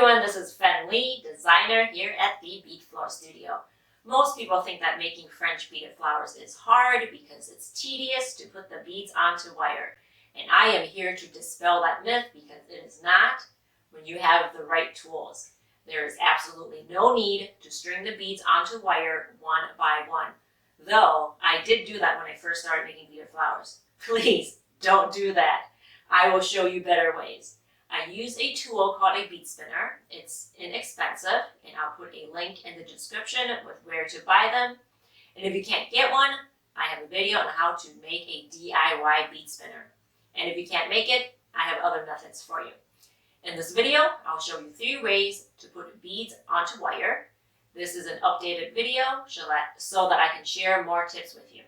everyone, this is Fen Lee, designer here at the Bead Floor Studio. Most people think that making French beaded flowers is hard because it's tedious to put the beads onto wire. And I am here to dispel that myth because it is not when you have the right tools. There is absolutely no need to string the beads onto wire one by one. Though I did do that when I first started making beaded flowers. Please don't do that. I will show you better ways. I use a tool called a bead spinner. It's inexpensive, and I'll put a link in the description with where to buy them. And if you can't get one, I have a video on how to make a DIY bead spinner. And if you can't make it, I have other methods for you. In this video, I'll show you 3 ways to put beads onto wire. This is an updated video so that I can share more tips with you.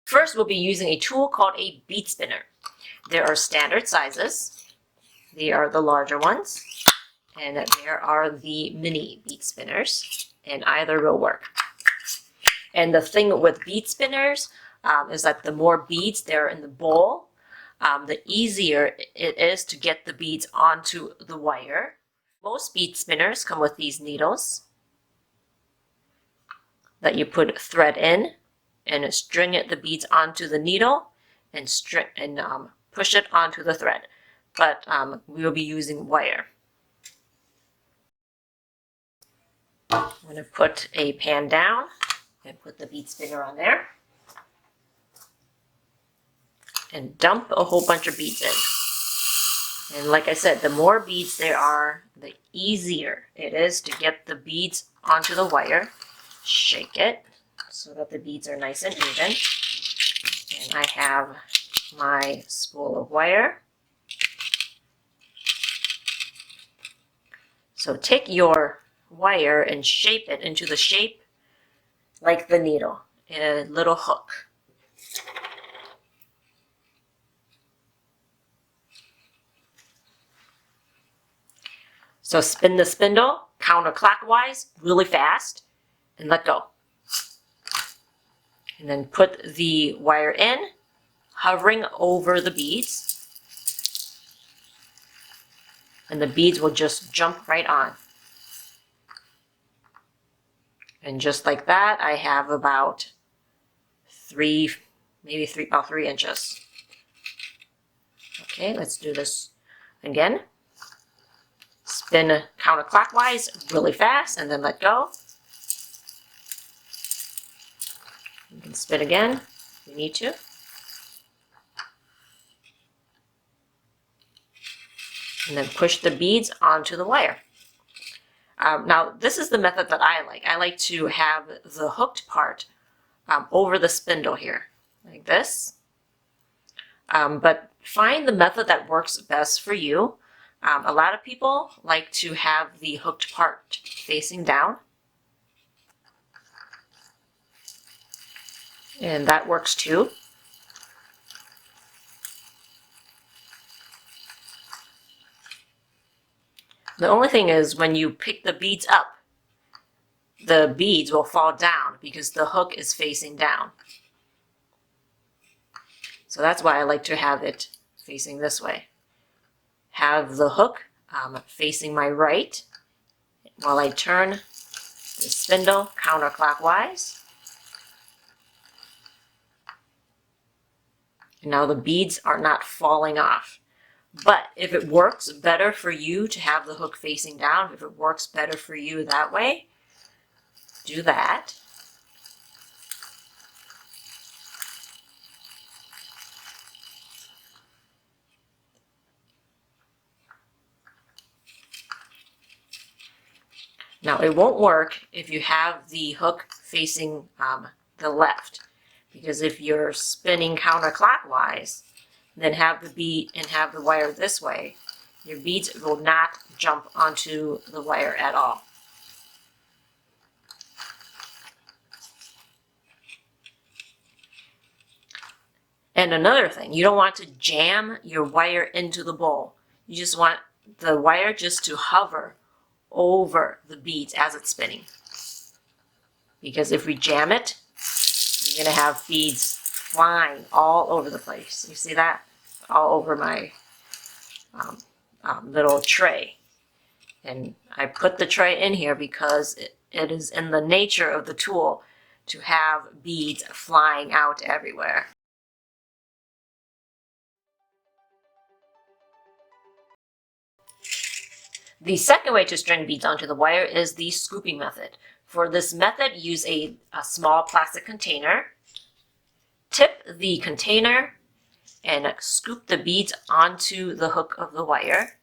First, we'll be using a tool called a bead spinner. There are standard sizes. They are the larger ones. And there are the mini bead spinners. And either will work. And the thing with bead spinners is that the more beads there are in the bowl, the easier it is to get the beads onto the wire. Most bead spinners come with these needles that you put thread in and string the beads onto the needle and push it onto the thread. But we will be using wire. I'm going to put a pan down and put the bead spinner on there. And dump a whole bunch of beads in. And like I said, the more beads there are, the easier it is to get the beads onto the wire. Shake it so that the beads are nice and even. And I have my spool of wire. So take your wire and shape it into the shape like the needle, a little hook. So spin the spindle counterclockwise really fast and let go. And then put the wire in, hovering over the beads. And the beads will just jump right on. And just like that, I have about about 3 inches. Okay, let's do this again. Spin counterclockwise really fast and then let go. You can spin again if you need to. And then push the beads onto the wire. Now, this is the method that I like. I like to have the hooked part over the spindle here, like this. But find the method that works best for you. A lot of people like to have the hooked part facing down. And that works too. The only thing is when you pick the beads up, the beads will fall down because the hook is facing down. So that's why I like to have it facing this way. Have the hook facing my right while I turn the spindle counterclockwise. And now the beads are not falling off. But if it works better for you to have the hook facing down, if it works better for you that way, do that. Now, it won't work if you have the hook facing the left, because if you're spinning counterclockwise, then have the bead and have the wire this way, your beads will not jump onto the wire at all. And another thing, you don't want to jam your wire into the bowl. You just want the wire just to hover over the beads as it's spinning. Because if we jam it, you're going to have beads flying all over the place. You see that? all over my little tray. And I put the tray in here because it is in the nature of the tool to have beads flying out everywhere. The second way to string beads onto the wire is the scooping method. For this method, use a small plastic container. Tip the container and scoop the beads onto the hook of the wire.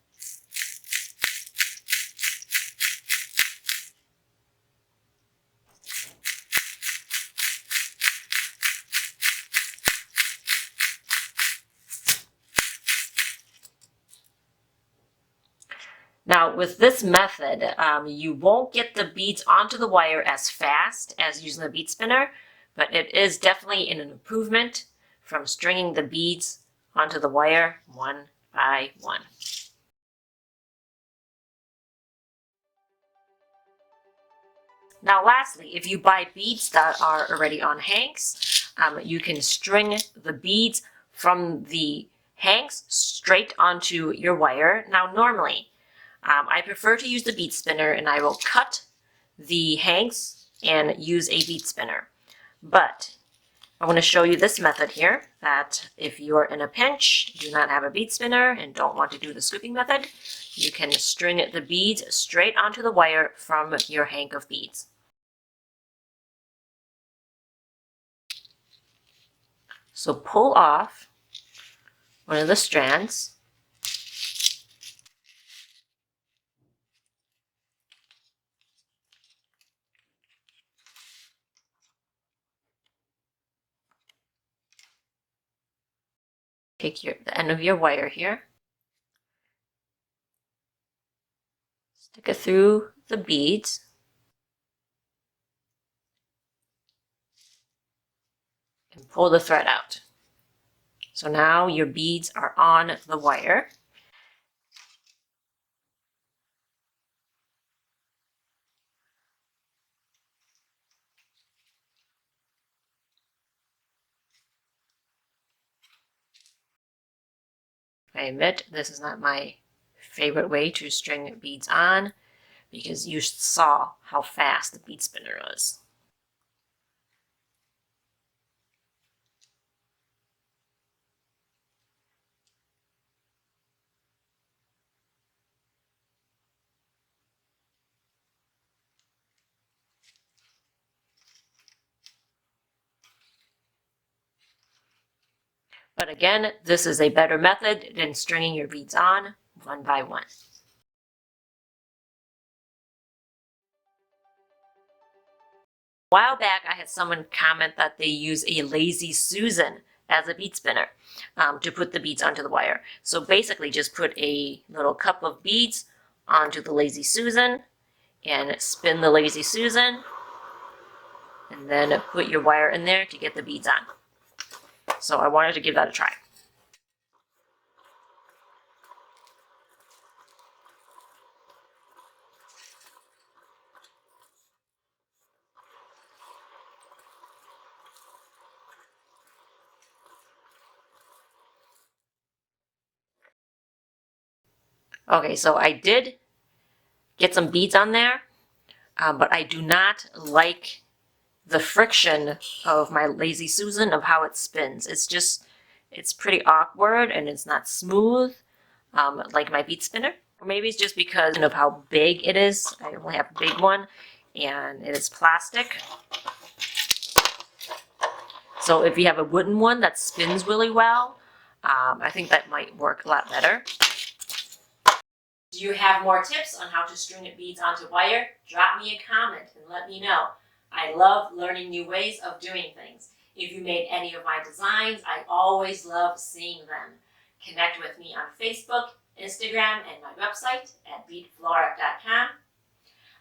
Now, with this method, you won't get the beads onto the wire as fast as using the bead spinner, but it is definitely an improvement from stringing the beads onto the wire one by one. Now, lastly, if you buy beads that are already on hanks, you can string the beads from the hanks straight onto your wire. Now, normally, I prefer to use the bead spinner, and I will cut the hanks and use a bead spinner. But I want to show you this method here, that if you're in a pinch, do not have a bead spinner, and don't want to do the scooping method, you can string the beads straight onto the wire from your hank of beads. So pull off one of the strands. Take the end of your wire here, stick it through the beads, and pull the thread out. So now your beads are on the wire. I admit this is not my favorite way to string beads on, because you saw how fast the bead spinner was. But again, this is a better method than stringing your beads on one by one. A while back, I had someone comment that they use a Lazy Susan as a bead spinner to put the beads onto the wire. So basically just put a little cup of beads onto the Lazy Susan and spin the Lazy Susan, and then put your wire in there to get the beads on. So I wanted to give that a try. Okay, so I did get some beads on there, but I do not like the friction of my Lazy Susan, of how it spins. It's pretty awkward, and it's not smooth like my bead spinner. Or maybe it's just because of how big it is. I only have a big one, and it is plastic. So if you have a wooden one that spins really well, I think that might work a lot better. Do you have more tips on how to string beads onto wire? Drop me a comment and let me know. I love learning new ways of doing things. If you made any of my designs, I always love seeing them. Connect with me on Facebook, Instagram, and my website at beadflora.com.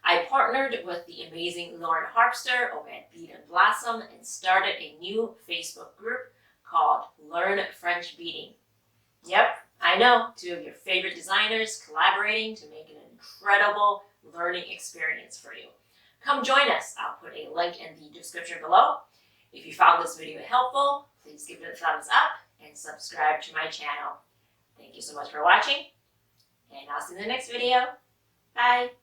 I partnered with the amazing Lauren Harpster over at Bead and Blossom and started a new Facebook group called Learn French Beading. Yep, I know, two of your favorite designers collaborating to make an incredible learning experience for you. Come join us. I'll put a link in the description below. If you found this video helpful, please give it a thumbs up and subscribe to my channel. Thank you so much for watching, and I'll see you in the next video. Bye!